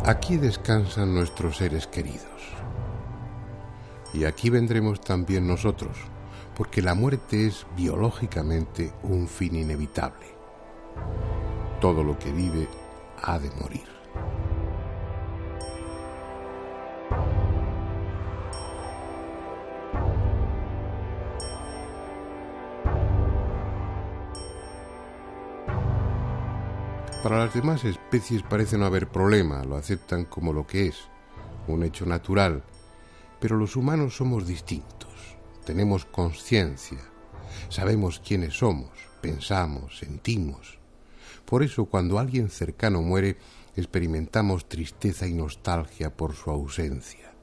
Aquí descansan nuestros seres queridos. Y aquí vendremos también nosotros, porque la muerte es biológicamente un fin inevitable. Todo lo que vive ha de morir. Para las demás especies parece no haber problema, lo aceptan como lo que es, un hecho natural, pero los humanos somos distintos, tenemos conciencia, sabemos quiénes somos, pensamos, sentimos. Por eso cuando alguien cercano muere, experimentamos tristeza y nostalgia por su ausencia.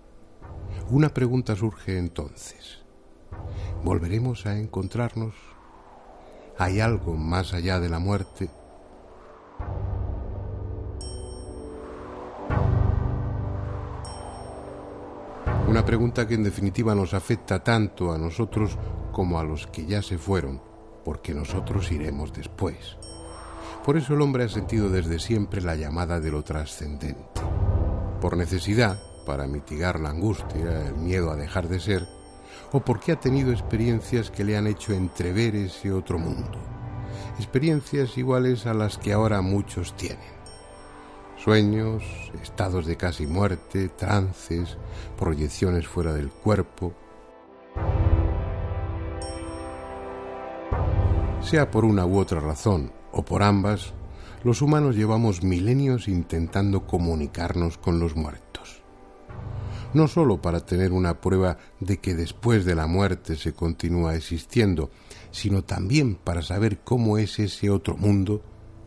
Una pregunta surge entonces: ¿volveremos a encontrarnos? ¿Hay algo más allá de la muerte? Una pregunta que en definitiva nos afecta tanto a nosotros como a los que ya se fueron, porque nosotros iremos después. Por eso el hombre ha sentido desde siempre la llamada de lo trascendente. Por necesidad, para mitigar la angustia, el miedo a dejar de ser, o porque ha tenido experiencias que le han hecho entrever ese otro mundo. Experiencias iguales a las que ahora muchos tienen. Sueños, estados de casi muerte, trances, proyecciones fuera del cuerpo. Sea por una u otra razón, o por ambas, los humanos llevamos milenios intentando comunicarnos con los muertos. No solo para tener una prueba de que después de la muerte se continúa existiendo, sino también para saber cómo es ese otro mundo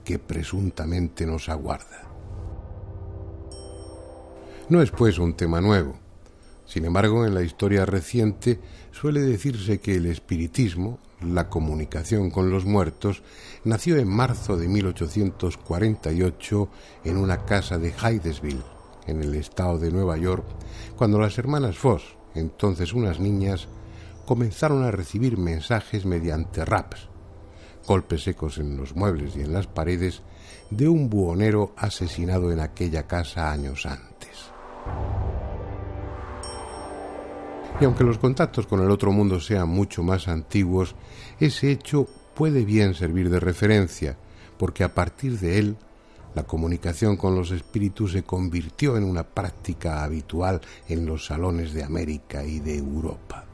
que presuntamente nos aguarda. No es pues un tema nuevo. Sin embargo, en la historia reciente suele decirse que el espiritismo, la comunicación con los muertos, nació en marzo de 1848 en una casa de Hydesville, en el estado de Nueva York, cuando las hermanas Foss, entonces unas niñas, comenzaron a recibir mensajes mediante raps, golpes secos en los muebles y en las paredes, de un buhonero asesinado en aquella casa años antes. Y aunque los contactos con el otro mundo sean mucho más antiguos, ese hecho puede bien servir de referencia, porque a partir de él, la comunicación con los espíritus se convirtió en una práctica habitual en los salones de América y de Europa.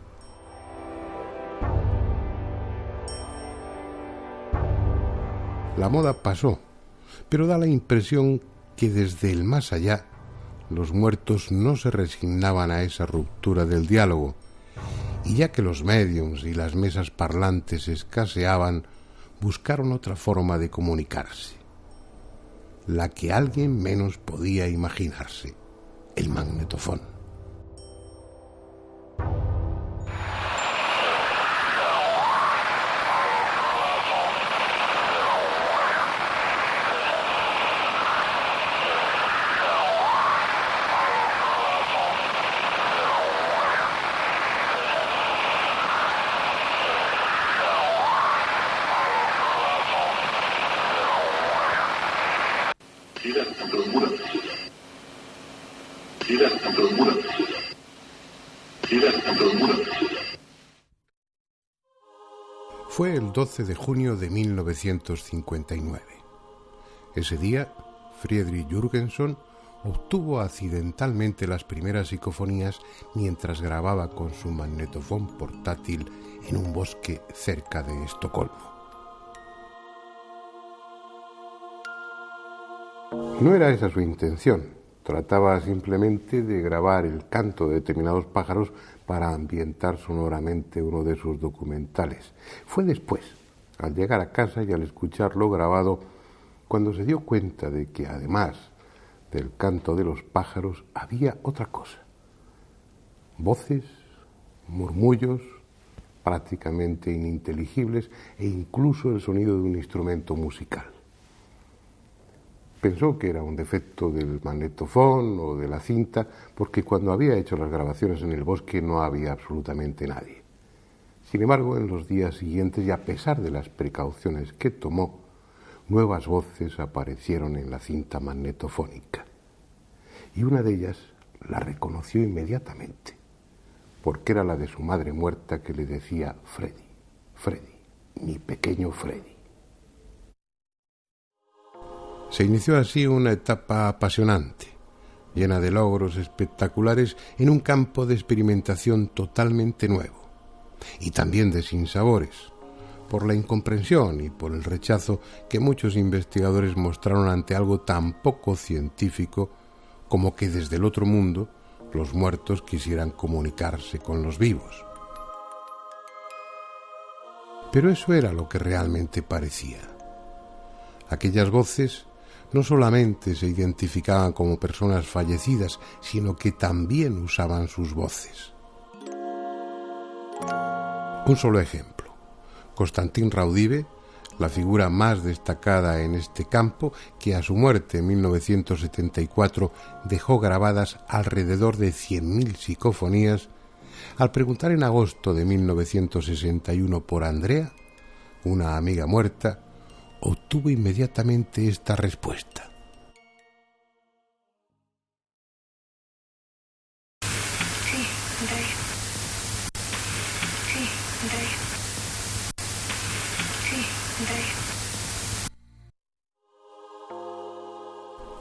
La moda pasó, pero da la impresión que desde el más allá, los muertos no se resignaban a esa ruptura del diálogo, y ya que los médiums y las mesas parlantes escaseaban, buscaron otra forma de comunicarse, la que alguien menos podía imaginarse: el magnetofón. Fue el 12 de junio de 1959. Ese día, Friedrich Jürgenson obtuvo accidentalmente las primeras psicofonías mientras grababa con su magnetofón portátil en un bosque cerca de Estocolmo. No era esa su intención. Trataba simplemente de grabar el canto de determinados pájaros para ambientar sonoramente uno de sus documentales. Fue después, al llegar a casa y al escucharlo grabado, cuando se dio cuenta de que además del canto de los pájaros había otra cosa. Voces, murmullos, prácticamente ininteligibles, e incluso el sonido de un instrumento musical. Pensó que era un defecto del magnetofón o de la cinta, porque cuando había hecho las grabaciones en el bosque no había absolutamente nadie. Sin embargo, en los días siguientes, y a pesar de las precauciones que tomó, nuevas voces aparecieron en la cinta magnetofónica. y una de ellas la reconoció inmediatamente, porque era la de su madre muerta, que le decía Freddy, Freddy, mi pequeño Freddy. Se inició así una etapa apasionante, llena de logros espectaculares en un campo de experimentación totalmente nuevo, y también de sinsabores, por la incomprensión y por el rechazo que muchos investigadores mostraron ante algo tan poco científico como que desde el otro mundo los muertos quisieran comunicarse con los vivos. Pero eso era lo que realmente parecía. Aquellas voces no solamente se identificaban como personas fallecidas, sino que también usaban sus voces. Un solo ejemplo. Constantin Raudive, la figura más destacada en este campo, que a su muerte en 1974 dejó grabadas alrededor de 100.000 psicofonías, al preguntar en agosto de 1961 por Andrea, una amiga muerta, obtuvo inmediatamente esta respuesta. Sí, Andrea. Sí, Andrea. Sí, Andrea.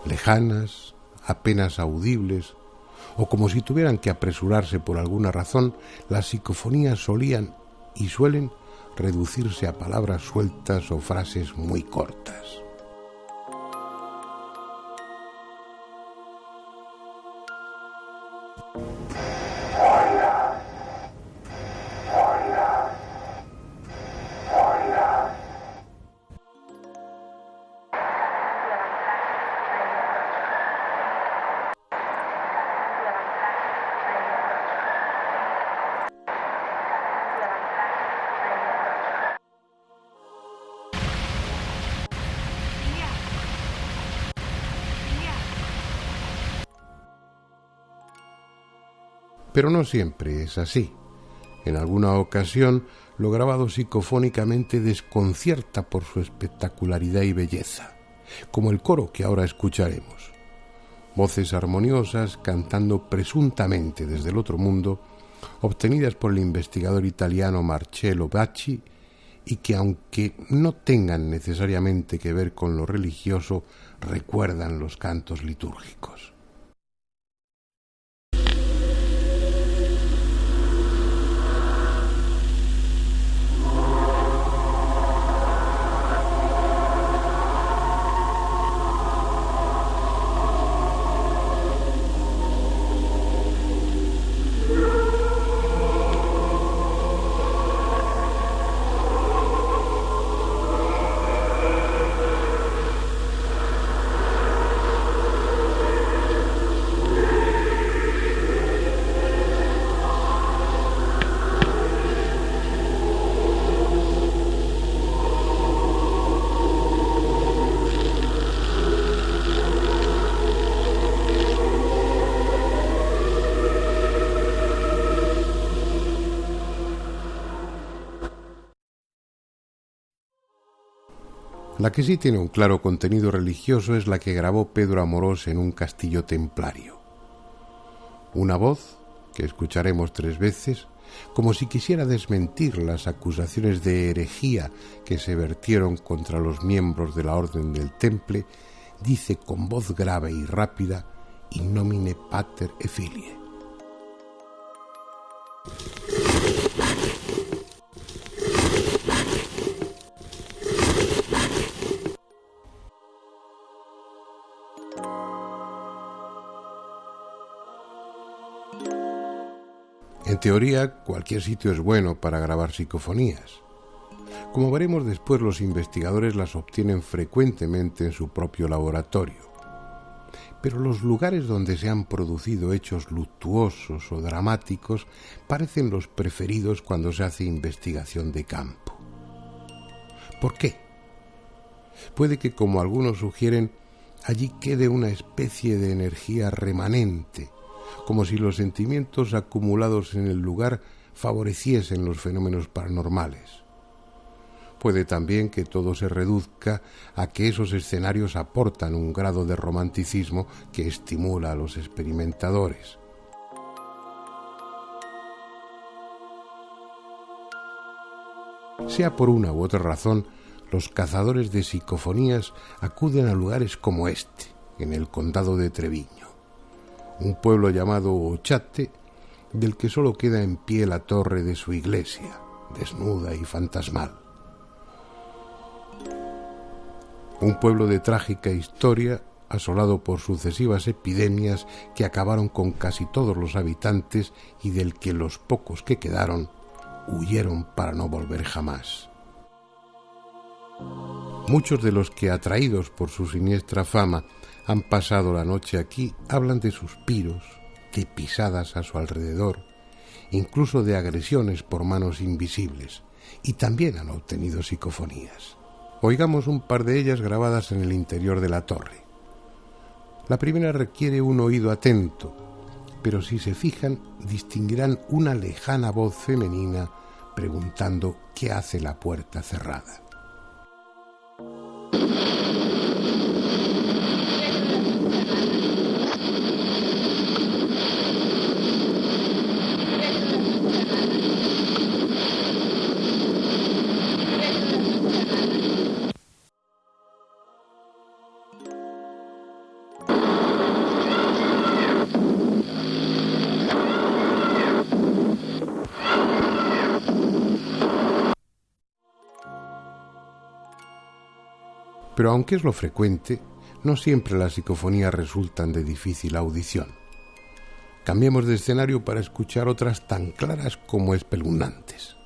Lejanas, apenas audibles, o como si tuvieran que apresurarse por alguna razón, las psicofonías solían y suelen reducirse a palabras sueltas o frases muy cortas. Pero no siempre es así. En alguna ocasión, lo grabado psicofónicamente desconcierta por su espectacularidad y belleza, como el coro que ahora escucharemos. Voces armoniosas cantando presuntamente desde el otro mundo, obtenidas por el investigador italiano Marcello Bacci, y que, aunque no tengan necesariamente que ver con lo religioso, recuerdan los cantos litúrgicos. La que sí tiene un claro contenido religioso es la que grabó Pedro Amorós en un castillo templario. Una voz, que escucharemos 3 veces, como si quisiera desmentir las acusaciones de herejía que se vertieron contra los miembros de la Orden del Temple, dice con voz grave y rápida: In nomine Pater et Filii. En teoría, cualquier sitio es bueno para grabar psicofonías. Como veremos después, los investigadores las obtienen frecuentemente en su propio laboratorio. Pero los lugares donde se han producido hechos luctuosos o dramáticos parecen los preferidos cuando se hace investigación de campo. ¿Por qué? Puede que, como algunos sugieren, allí quede una especie de energía remanente, como si los sentimientos acumulados en el lugar favoreciesen los fenómenos paranormales. puede también que todo se reduzca a que esos escenarios aportan un grado de romanticismo que estimula a los experimentadores. Sea por una u otra razón, los cazadores de psicofonías acuden a lugares como este, en el condado de Treviño, un pueblo llamado Ochate, del que solo queda en pie la torre de su iglesia, desnuda y fantasmal. Un pueblo de trágica historia, asolado por sucesivas epidemias que acabaron con casi todos los habitantes y del que los pocos que quedaron huyeron para no volver jamás. Muchos de los que, atraídos por su siniestra fama, han pasado la noche aquí, hablan de suspiros, de pisadas a su alrededor, incluso de agresiones por manos invisibles, y también han obtenido psicofonías. Oigamos un par de ellas grabadas en el interior de la torre. La primera requiere un oído atento, pero si se fijan distinguirán una lejana voz femenina preguntando qué hace la puerta cerrada. Pero aunque es lo frecuente, no siempre las psicofonías resultan de difícil audición. Cambiemos de escenario para escuchar otras tan claras como espeluznantes.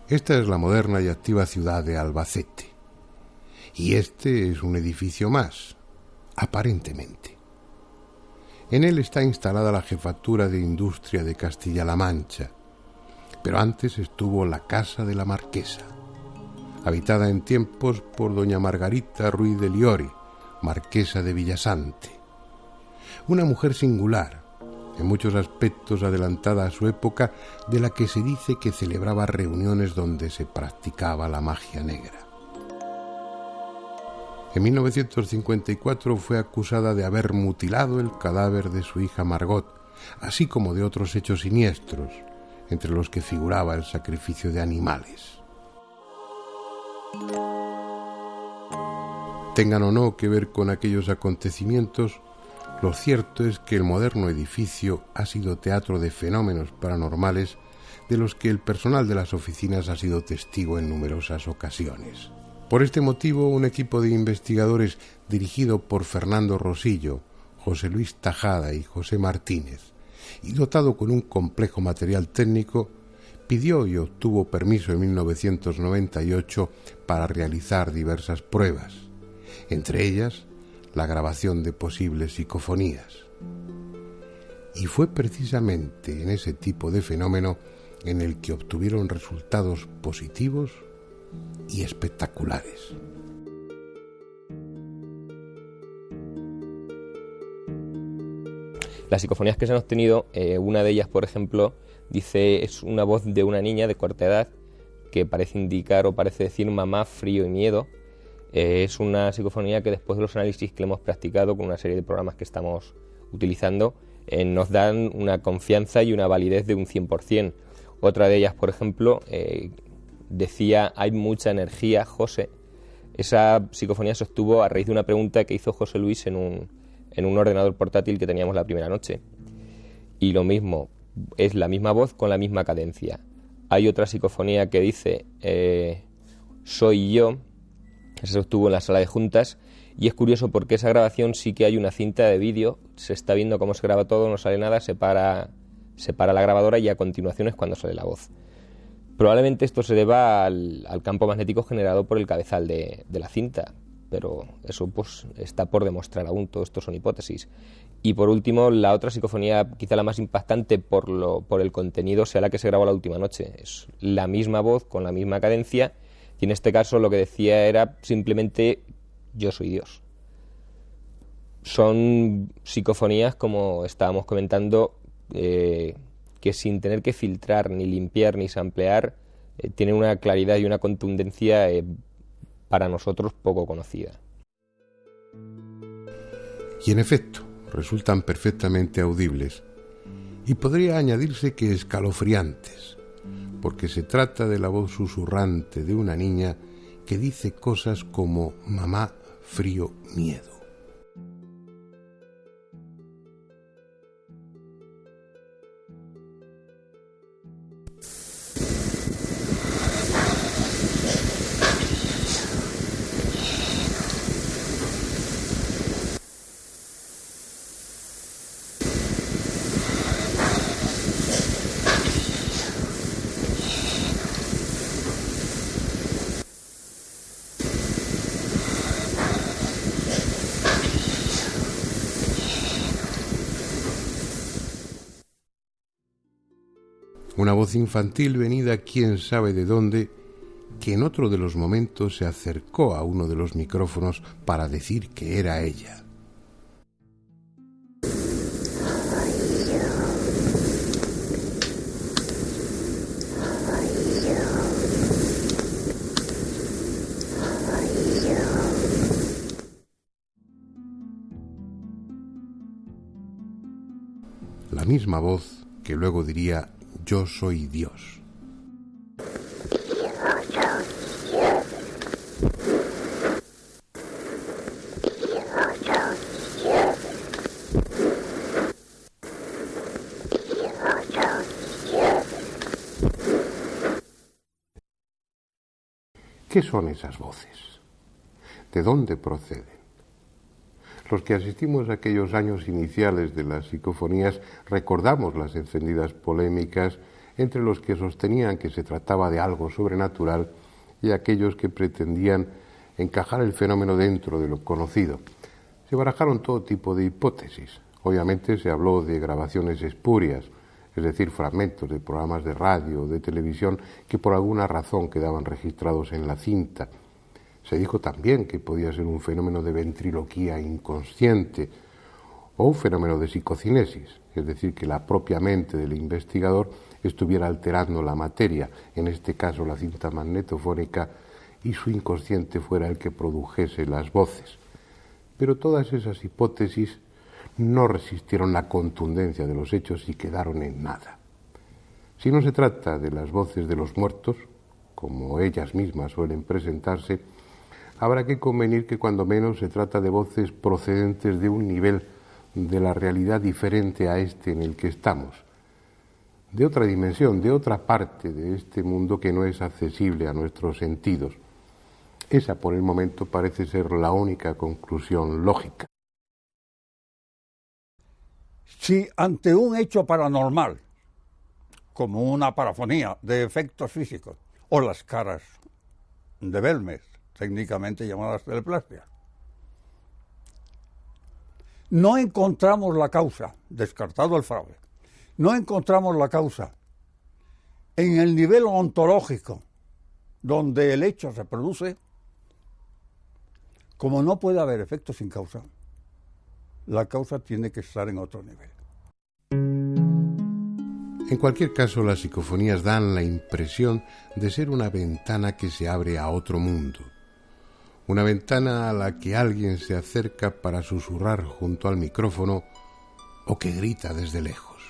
Esta es la moderna y activa ciudad de Albacete. Y este es un edificio más, aparentemente. En él está instalada la Jefatura de Industria de Castilla-La Mancha, pero antes estuvo la Casa de la Marquesa, habitada en tiempos por doña Margarita Ruiz de Liori, marquesa de Villasante. Una mujer singular, en muchos aspectos adelantada a su época, de la que se dice que celebraba reuniones donde se practicaba la magia negra. En 1954 fue acusada de haber mutilado el cadáver de su hija Margot, así como de otros hechos siniestros, entre los que figuraba el sacrificio de animales. Tengan o no que ver con aquellos acontecimientos, lo cierto es que el moderno edificio ha sido teatro de fenómenos paranormales de los que el personal de las oficinas ha sido testigo en numerosas ocasiones. Por este motivo, un equipo de investigadores dirigido por Fernando Rosillo, José Luis Tajada y José Martínez, y dotado con un complejo material técnico, pidió y obtuvo permiso en 1998 para realizar diversas pruebas, entre ellas la grabación de posibles psicofonías. Y fue precisamente en ese tipo de fenómeno en el que obtuvieron resultados positivos y espectaculares. Las psicofonías que se han obtenido, una de ellas, por ejemplo, dice, es una voz de una niña de corta edad que parece indicar o parece decir mamá, frío y miedo. Es una psicofonía que después de los análisis que le hemos practicado con una serie de programas que estamos utilizando, nos dan una confianza y una validez de un 100%. Otra de ellas, por ejemplo, decía, hay mucha energía, José. Esa psicofonía se obtuvo a raíz de una pregunta que hizo José Luis en un ordenador portátil que teníamos la primera noche. Y lo mismo, es la misma voz con la misma cadencia. Hay otra psicofonía que dice, soy yo. Esa se obtuvo en la sala de juntas y es curioso porque esa grabación sí que hay una cinta de vídeo, se está viendo cómo se graba todo, no sale nada, se para la grabadora y a continuación es cuando sale la voz. Probablemente esto se deba al campo magnético generado por el cabezal de la cinta, pero eso pues está por demostrar aún, todo esto son hipótesis. Y por último, la otra psicofonía, quizá la más impactante por el contenido, sea la que se grabó la última noche. Es la misma voz con la misma cadencia. Y en este caso lo que decía era simplemente yo soy Dios. Son psicofonías, como estábamos comentando, que sin tener que filtrar, ni limpiar, ni samplear, tienen una claridad y una contundencia para nosotros poco conocida. Y en efecto, resultan perfectamente audibles. Y podría añadirse que escalofriantes, porque se trata de la voz susurrante de una niña que dice cosas como mamá, frío, miedo. Una voz infantil venida quién sabe de dónde, que en otro de los momentos se acercó a uno de los micrófonos para decir que era ella. La misma voz que luego diría: yo soy Dios. ¿Qué son esas voces? ¿De dónde proceden? Los que asistimos a aquellos años iniciales de las psicofonías recordamos las encendidas polémicas entre los que sostenían que se trataba de algo sobrenatural y aquellos que pretendían encajar el fenómeno dentro de lo conocido. Se barajaron todo tipo de hipótesis. Obviamente se habló de grabaciones espurias, es decir, fragmentos de programas de radio o de televisión que por alguna razón quedaban registrados en la cinta. Se dijo también que podía ser un fenómeno de ventriloquía inconsciente o un fenómeno de psicocinesis, es decir, que la propia mente del investigador estuviera alterando la materia, en este caso la cinta magnetofónica, y su inconsciente fuera el que produjese las voces. Pero todas esas hipótesis no resistieron la contundencia de los hechos y quedaron en nada. Si no se trata de las voces de los muertos, como ellas mismas suelen presentarse, habrá que convenir que cuando menos se trata de voces procedentes de un nivel de la realidad diferente a este en el que estamos, de otra dimensión, de otra parte de este mundo que no es accesible a nuestros sentidos. Esa, por el momento, parece ser la única conclusión lógica. Si ante un hecho paranormal, como una parafonía de efectos físicos, o las caras de Belmez, técnicamente llamadas teleplastia, no encontramos la causa, descartado el fraude, no encontramos la causa en el nivel ontológico donde el hecho se produce, como no puede haber efecto sin causa, la causa tiene que estar en otro nivel. En cualquier caso, las psicofonías dan la impresión de ser una ventana que se abre a otro mundo. Una ventana a la que alguien se acerca para susurrar junto al micrófono o que grita desde lejos.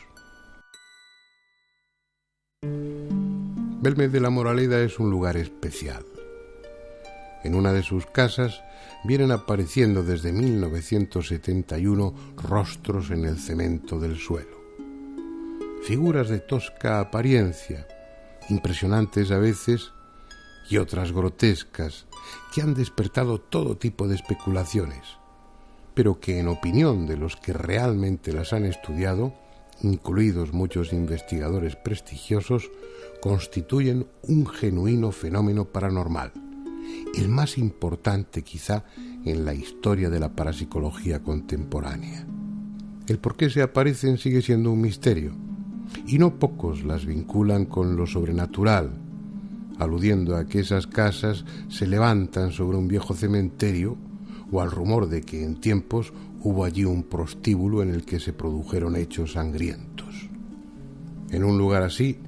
Belmez de la Moraleda es un lugar especial. En una de sus casas vienen apareciendo desde 1971 rostros en el cemento del suelo. Figuras de tosca apariencia, impresionantes a veces y otras grotescas, que han despertado todo tipo de especulaciones, pero que en opinión de los que realmente las han estudiado, incluidos muchos investigadores prestigiosos, constituyen un genuino fenómeno paranormal, el más importante quizá en la historia de la parapsicología contemporánea. El por qué se aparecen sigue siendo un misterio, y no pocos las vinculan con lo sobrenatural, aludiendo a que esas casas se levantan sobre un viejo cementerio o al rumor de que en tiempos hubo allí un prostíbulo en el que se produjeron hechos sangrientos. En un lugar así,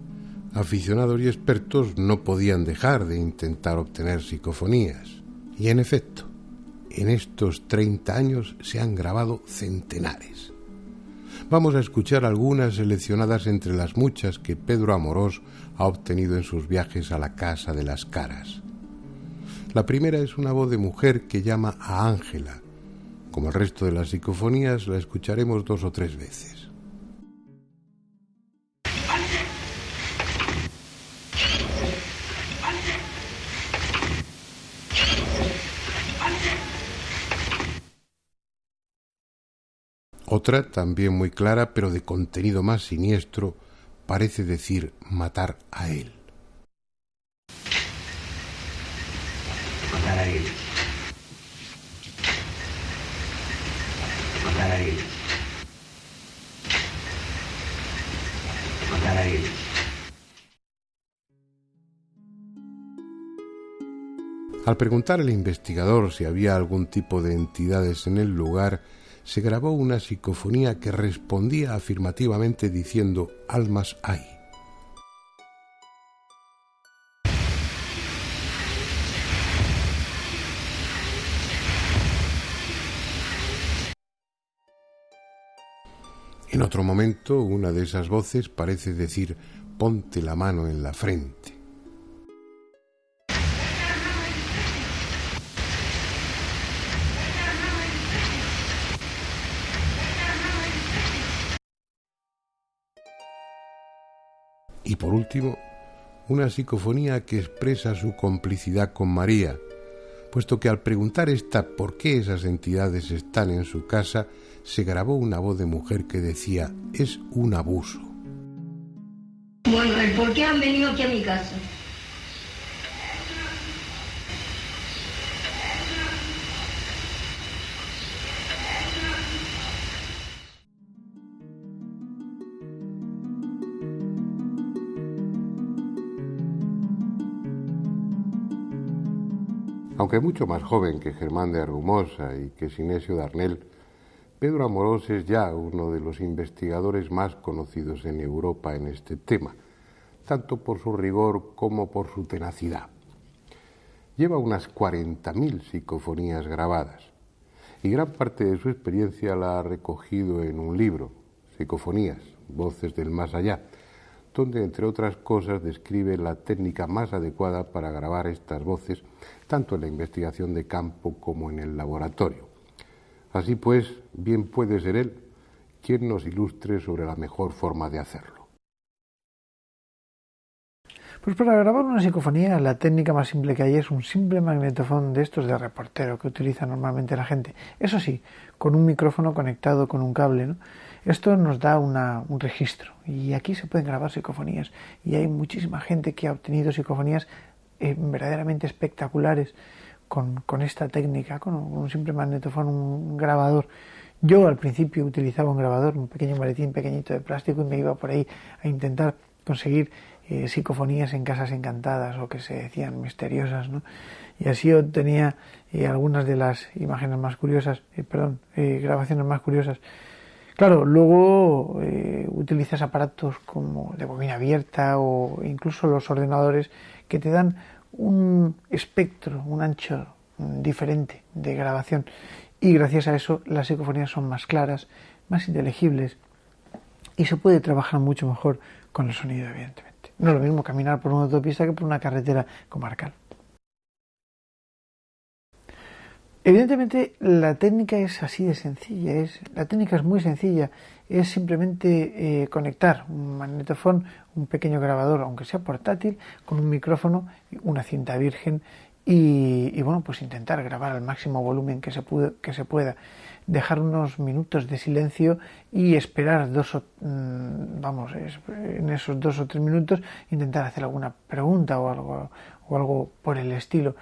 Aficionados y expertos no podían dejar de intentar obtener psicofonías. Y en efecto, en estos 30 años se han grabado centenares. Vamos a escuchar algunas seleccionadas entre las muchas que Pedro Amorós ha obtenido en sus viajes a la Casa de las Caras. La primera es una voz de mujer que llama a Ángela. Como el resto de las psicofonías, la escucharemos 2 o 3 veces. Otra, también muy clara, pero de contenido más siniestro, parece decir matar a él. Matar a él. Matar a él. Matar a él. Al preguntar al investigador si había algún tipo de entidades en el lugar, se grabó una psicofonía que respondía afirmativamente diciendo «almas hay». En otro momento, una de esas voces parece decir «ponte la mano en la frente». Y por último, una psicofonía que expresa su complicidad con María, puesto que al preguntar esta por qué esas entidades están en su casa, se grabó una voz de mujer que decía, es un abuso. Bueno, el por qué han venido aquí a mi casa. Aunque mucho más joven que Germán de Argumosa y que Sinesio Darnel, Pedro Amorós es ya uno de los investigadores más conocidos en Europa en este tema, tanto por su rigor como por su tenacidad. Lleva unas 40.000 psicofonías grabadas y gran parte de su experiencia la ha recogido en un libro, Psicofonías, Voces del Más Allá, donde, entre otras cosas, describe la técnica más adecuada para grabar estas voces, tanto en la investigación de campo como en el laboratorio. Así pues, bien puede ser él quien nos ilustre sobre la mejor forma de hacerlo. Pues para grabar una psicofonía, la técnica más simple que hay es un simple magnetofón de estos de reportero que utiliza normalmente la gente. Eso sí, con un micrófono conectado con un cable, ¿no? Esto nos da un registro y aquí se pueden grabar psicofonías y hay muchísima gente que ha obtenido psicofonías verdaderamente espectaculares con esta técnica, con un simple magnetofón, un grabador. Yo al principio utilizaba un grabador, un pequeño maletín pequeñito de plástico y me iba por ahí a intentar conseguir psicofonías en casas encantadas o que se decían misteriosas, ¿no? Y así obtenía algunas de las imágenes más curiosas, grabaciones más curiosas. Claro, luego utilizas aparatos como de bobina abierta o incluso los ordenadores que te dan un espectro, un ancho diferente de grabación y gracias a eso las psicofonías son más claras, más inteligibles y se puede trabajar mucho mejor con el sonido, evidentemente. No es lo mismo caminar por una autopista que por una carretera comarcal. Evidentemente la técnica es así de sencilla, la técnica es muy sencilla, es simplemente conectar un magnetofón, un pequeño grabador, aunque sea portátil, con un micrófono, una cinta virgen y bueno, pues intentar grabar al máximo volumen que se pueda, dejar unos minutos de silencio y esperar en esos 2 o 3 minutos intentar hacer alguna pregunta o algo por el estilo.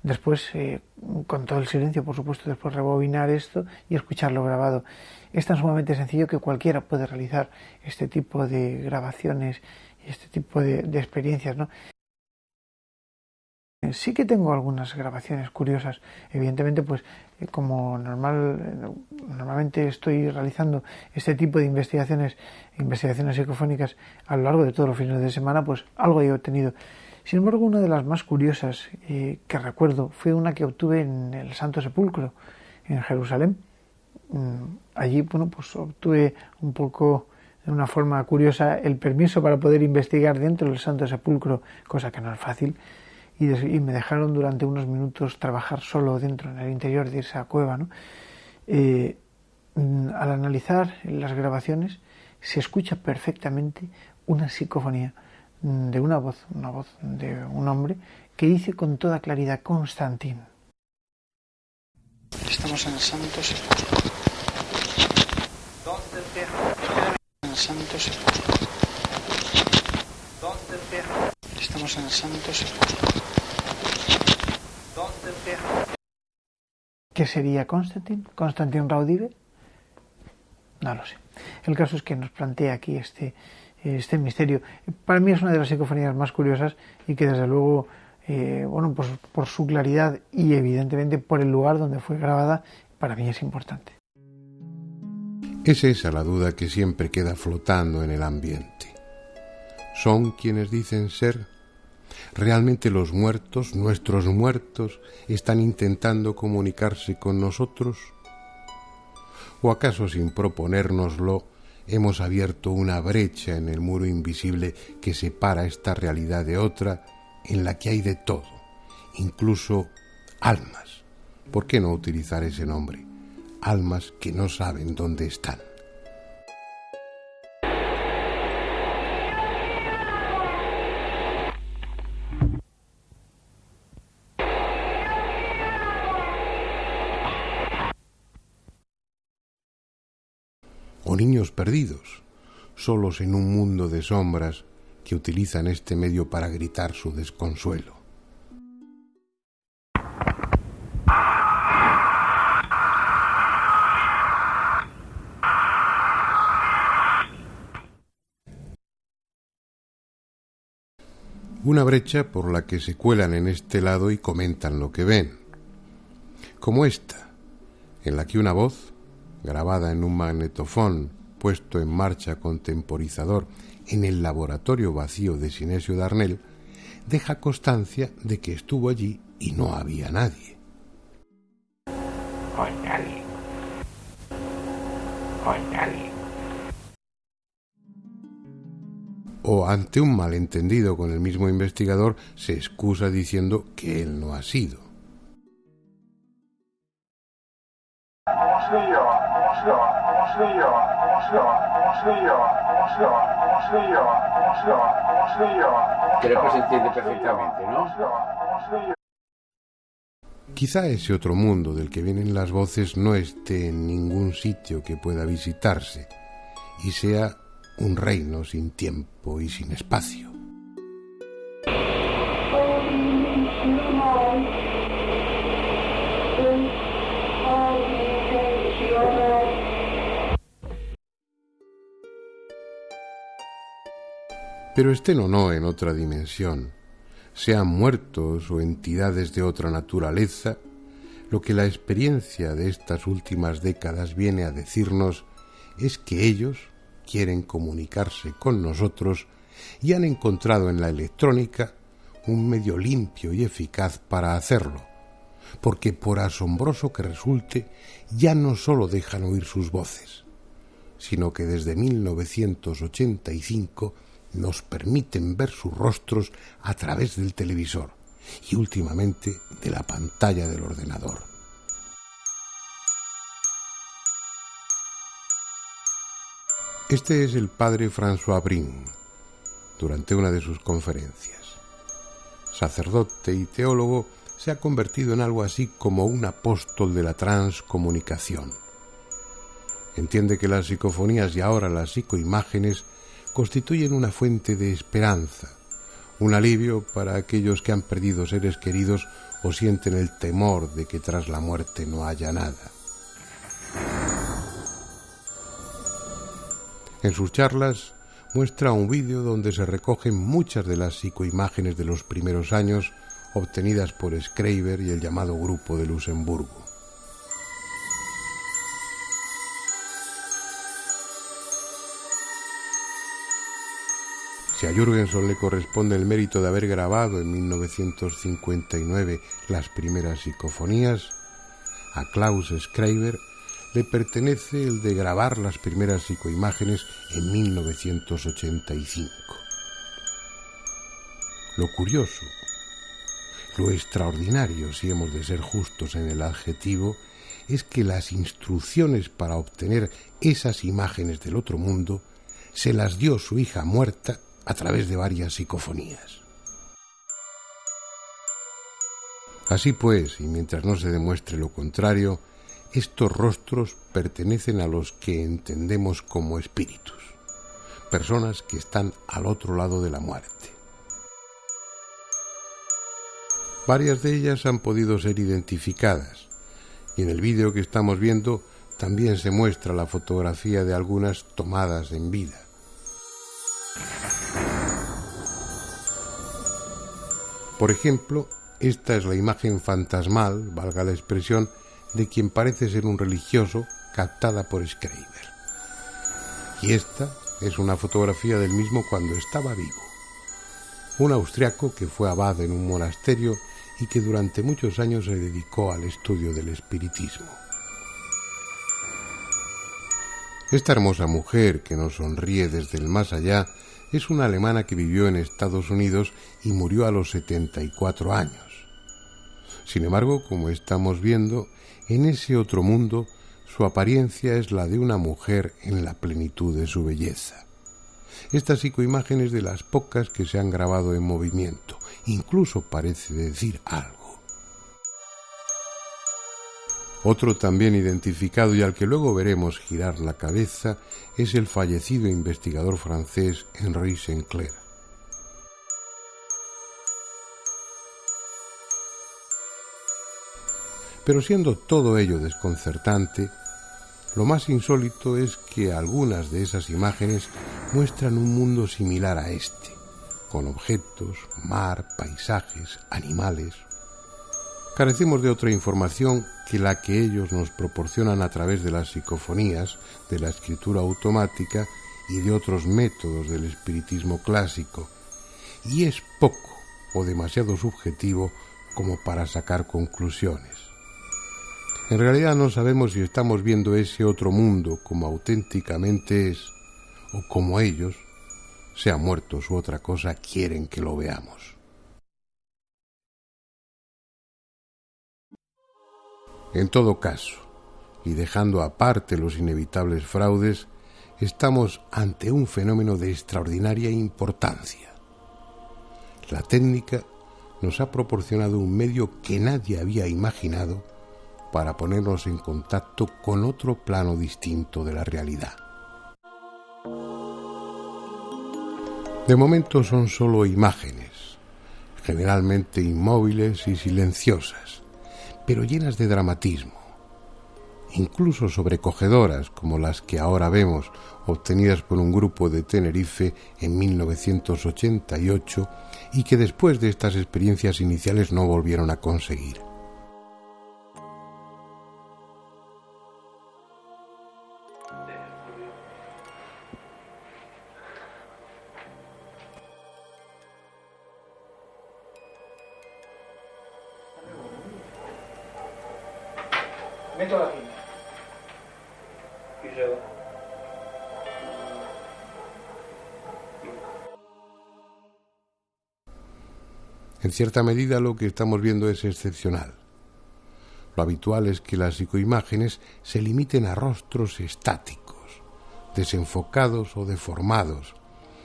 Después, con todo el silencio, por supuesto, después rebobinar esto y escucharlo grabado. Es tan sumamente sencillo que cualquiera puede realizar este tipo de grabaciones y este tipo de experiencias, ¿no? Sí que tengo algunas grabaciones curiosas. Evidentemente, pues como normalmente estoy realizando este tipo de investigaciones psicofónicas a lo largo de todos los fines de semana, pues algo he obtenido. Sin embargo, una de las más curiosas que recuerdo fue una que obtuve en el Santo Sepulcro, en Jerusalén. Allí, bueno, pues obtuve un poco, de una forma curiosa, el permiso para poder investigar dentro del Santo Sepulcro, cosa que no es fácil. Y me dejaron durante unos minutos trabajar solo dentro, en el interior de esa cueva, ¿no? Al analizar las grabaciones se escucha perfectamente una psicofonía de una voz de un hombre que dice con toda claridad: Constantín. Estamos en el Santo Sepulcro. En el Santo Sepulcro. Estamos en el Santo Sepulcro. ¿Qué sería Constantín? ¿Constantín Raudive? No lo sé. El caso es que nos plantea aquí este misterio. Para mí es una de las psicofonías más curiosas y que desde luego, bueno, pues por su claridad y evidentemente por el lugar donde fue grabada, para mí es importante. Es esa la duda que siempre queda flotando en el ambiente. ¿Son quienes dicen ser? ¿Realmente los muertos, nuestros muertos, están intentando comunicarse con nosotros? ¿O acaso, sin proponérnoslo, hemos abierto una brecha en el muro invisible que separa esta realidad de otra, en la que hay de todo, incluso almas? ¿Por qué no utilizar ese nombre? Almas que no saben dónde están. O niños perdidos, solos en un mundo de sombras que utilizan este medio para gritar su desconsuelo. Una brecha por la que se cuelan en este lado y comentan lo que ven. Como esta, en la que una voz, grabada en un magnetofón puesto en marcha con temporizador en el laboratorio vacío de Sinesio Darnell, deja constancia de que estuvo allí y no había nadie. O ante un malentendido con el mismo investigador se excusa diciendo que él no ha sido. Creo que se entiende perfectamente, ¿no? Quizá ese otro mundo del que vienen las voces no esté en ningún sitio que pueda visitarse y sea un reino sin tiempo y sin espacio. Pero estén o no en otra dimensión, sean muertos o entidades de otra naturaleza, lo que la experiencia de estas últimas décadas viene a decirnos es que ellos quieren comunicarse con nosotros y han encontrado en la electrónica un medio limpio y eficaz para hacerlo, porque por asombroso que resulte, ya no solo dejan oír sus voces, sino que desde 1985 nos permiten ver sus rostros a través del televisor y últimamente de la pantalla del ordenador. Este es el padre François Brin, durante una de sus conferencias. Sacerdote y teólogo, se ha convertido en algo así como un apóstol de la transcomunicación. Entiende que las psicofonías y ahora las psicoimágenes constituyen una fuente de esperanza, un alivio para aquellos que han perdido seres queridos o sienten el temor de que tras la muerte no haya nada. En sus charlas muestra un vídeo donde se recogen muchas de las psicoimágenes de los primeros años obtenidas por Schreiber y el llamado Grupo de Luxemburgo. Si a Jürgenson le corresponde el mérito de haber grabado en 1959 las primeras psicofonías, a Klaus Schreiber le pertenece el de grabar las primeras psicoimágenes en 1985. Lo curioso, lo extraordinario, si hemos de ser justos en el adjetivo, es que las instrucciones para obtener esas imágenes del otro mundo se las dio su hija muerta a través de varias psicofonías. Así pues, y mientras no se demuestre lo contrario, estos rostros pertenecen a los que entendemos como espíritus, personas que están al otro lado de la muerte. Varias de ellas han podido ser identificadas, y en el vídeo que estamos viendo también se muestra la fotografía de algunas tomadas en vida. Por ejemplo, esta es la imagen fantasmal, valga la expresión, de quien parece ser un religioso, captada por Schreiber. Y esta es una fotografía del mismo cuando estaba vivo. Un austriaco que fue abad en un monasterio y que durante muchos años se dedicó al estudio del espiritismo. Esta hermosa mujer que nos sonríe desde el más allá es una alemana que vivió en Estados Unidos y murió a los 74 años. Sin embargo, como estamos viendo, en ese otro mundo su apariencia es la de una mujer en la plenitud de su belleza. Esta psicoimagen es de las pocas que se han grabado en movimiento, incluso parece decir algo. Otro también identificado y al que luego veremos girar la cabeza es el fallecido investigador francés Henri Sinclair. Pero siendo todo ello desconcertante, lo más insólito es que algunas de esas imágenes muestran un mundo similar a este, con objetos, mar, paisajes, animales. Carecemos de otra información que la que ellos nos proporcionan a través de las psicofonías, de la escritura automática y de otros métodos del espiritismo clásico, y es poco o demasiado subjetivo como para sacar conclusiones. En realidad no sabemos si estamos viendo ese otro mundo como auténticamente es, o como ellos, sean muertos u otra cosa, quieren que lo veamos. En todo caso, y dejando aparte los inevitables fraudes, estamos ante un fenómeno de extraordinaria importancia. La técnica nos ha proporcionado un medio que nadie había imaginado para ponernos en contacto con otro plano distinto de la realidad. De momento son solo imágenes, generalmente inmóviles y silenciosas, pero llenas de dramatismo, incluso sobrecogedoras como las que ahora vemos, obtenidas por un grupo de Tenerife en 1988 y que después de estas experiencias iniciales no volvieron a conseguir. Meto la cinta. Y se va. En cierta medida lo que estamos viendo es excepcional. Lo habitual es que las psicoimágenes se limiten a rostros estáticos, desenfocados o deformados,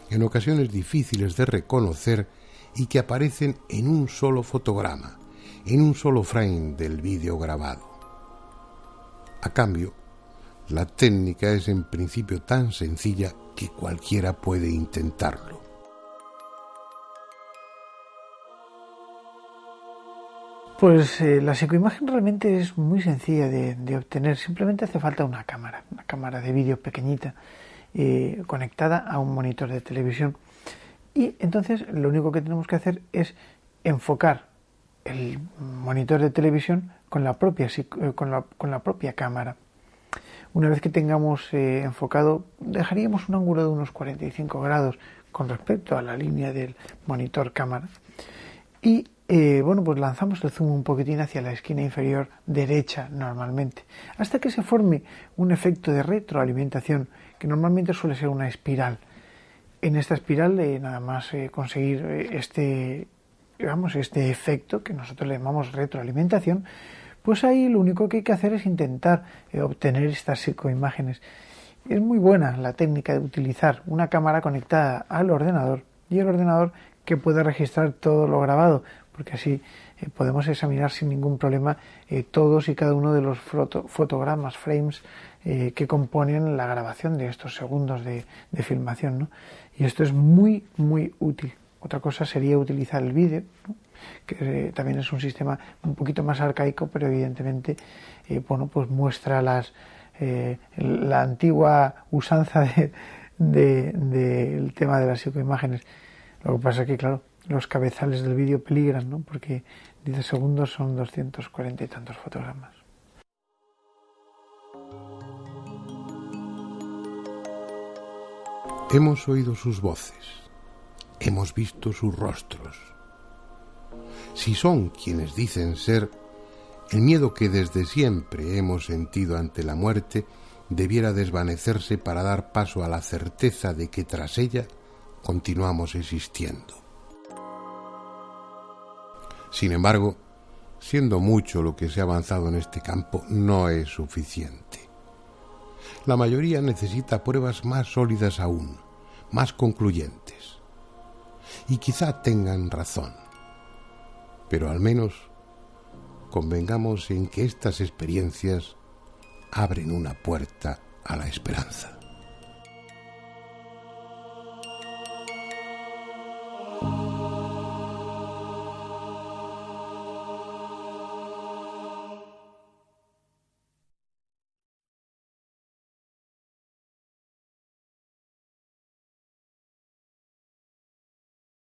en ocasiones difíciles de reconocer y que aparecen en un solo fotograma, en un solo frame del vídeo grabado. A cambio, la técnica es en principio tan sencilla que cualquiera puede intentarlo. Pues la psicoimagen realmente es muy sencilla de obtener. Simplemente hace falta una cámara de vídeo pequeñita conectada a un monitor de televisión. Y entonces lo único que tenemos que hacer es enfocar el monitor de televisión con la propia cámara. Una vez que tengamos enfocado, dejaríamos un ángulo de unos 45 grados con respecto a la línea del monitor cámara y pues lanzamos el zoom un poquitín hacia la esquina inferior derecha normalmente, hasta que se forme un efecto de retroalimentación que normalmente suele ser una espiral. En esta espiral nada más conseguir este efecto que nosotros le llamamos retroalimentación, pues ahí lo único que hay que hacer es intentar obtener estas psicoimágenes. Es muy buena la técnica de utilizar una cámara conectada al ordenador y el ordenador que puede registrar todo lo grabado, porque así podemos examinar sin ningún problema todos y cada uno de los fotogramas, frames que componen la grabación de estos segundos de filmación, ¿no? Y esto es muy, muy útil. Otra cosa sería utilizar el vídeo, ¿no? Que también es un sistema un poquito más arcaico, pero evidentemente pues muestra la antigua usanza del tema de las psicoimágenes. Lo que pasa es que, claro, los cabezales del vídeo peligran, ¿no? Porque 10 segundos son 240 y tantos fotogramas. Hemos oído sus voces, hemos visto sus rostros. Si son quienes dicen ser, el miedo que desde siempre hemos sentido ante la muerte debiera desvanecerse para dar paso a la certeza de que tras ella continuamos existiendo. Sin embargo, siendo mucho lo que se ha avanzado en este campo, no es suficiente. La mayoría necesita pruebas más sólidas aún, más concluyentes. Y quizá tengan razón, pero al menos convengamos en que estas experiencias abren una puerta a la esperanza.